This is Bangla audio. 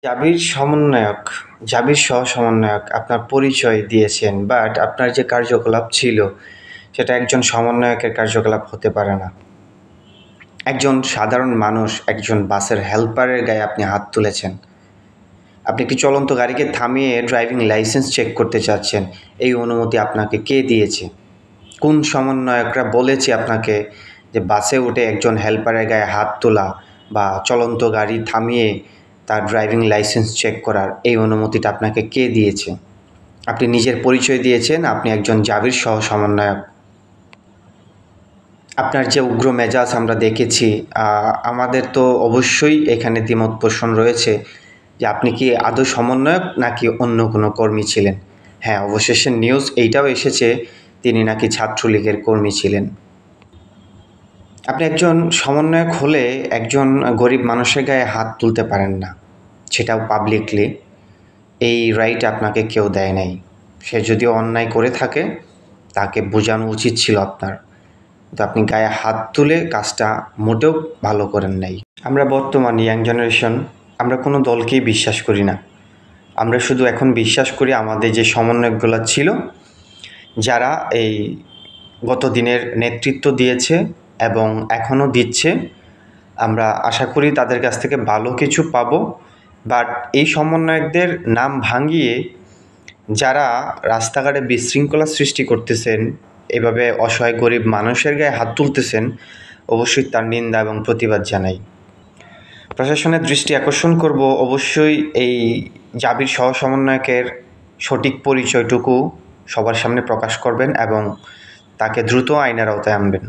জাবির সমন্বয়ক, জাবির সহ-সমন্বয়ক আপনার পরিচয় দিয়েছেন, বাট আপনার যে কার্যকলাপ ছিল সেটা একজন সমন্বয়কের কার্যকলাপ হতে পারে না। একজন সাধারণ মানুষ, একজন বাসের হেল্পারের গায়ে আপনি হাত তুলেছেন। আপনি একটি চলন্ত গাড়িকে থামিয়ে ড্রাইভিং লাইসেন্স চেক করতে চাচ্ছেন। এই অনুমতি আপনাকে কে দিয়েছে? কোন সমন্বয়করা বলেছে আপনাকে যে বাসে উঠে একজন হেল্পারের গায়ে হাত তোলা বা চলন্ত গাড়ি থামিয়ে তার ড্রাইভিং লাইসেন্স চেক করার এই অনুমতিটা আপনাকে কে দিয়েছে? আপনি নিজের পরিচয় দিয়েছেন আপনি একজন জাবির সহ-সমন্বয়ক। আপনার যে উগ্র মেজাজ আমরা দেখেছি, আমাদের তো অবশ্যই এখানে দ্বিমত পোষণ রয়েছে যে আপনি কি আদৌ সমন্বয়ক নাকি অন্য কোনো কর্মী ছিলেন? হ্যাঁ, অবশেষে নিউজ এইটাও এসেছে তিনি নাকি ছাত্রলীগের কর্মী ছিলেন। আপনি একজন সমন্বয়ক হলে একজন গরিব মানুষের গায়ে হাত তুলতে পারেন না, সেটাও পাবলিকলি। এই রাইট আপনাকে কেউ দেয় নাই। সে যদি অন্যায় করে থাকে তাকে বোঝানো উচিত ছিল আপনার, কিন্তু আপনি গায়ে হাত তুলে কাজটা মোটেও ভালো করেন নাই। আমরা বর্তমান ইয়াং জেনারেশন, আমরা কোনো দলকেই বিশ্বাস করি না। আমরা শুধু এখন বিশ্বাস করি আমাদের যে সমন্বয়কগুলো ছিল, যারা এই গত দিনের নেতৃত্ব দিয়েছে এবং এখনও দিচ্ছে। আমরা আশা করি তাদের কাছ থেকে ভালো কিছু পাবো। বাট এই সমন্বয়কদের নাম ভাঙিয়ে যারা রাস্তাঘাটে বিশৃঙ্খলা সৃষ্টি করতেছেন, এভাবে অসহায় গরিব মানুষের গায়ে হাত তুলতেছেন, অবশ্যই তার নিন্দা এবং প্রতিবাদ জানাই। প্রশাসনের দৃষ্টি আকর্ষণ করব, অবশ্যই এই জাবির সহ-সমন্বয়কের সঠিক পরিচয়টুকু সবার সামনে প্রকাশ করবেন এবং তাকে দ্রুত আইনের আওতায় আনবেন।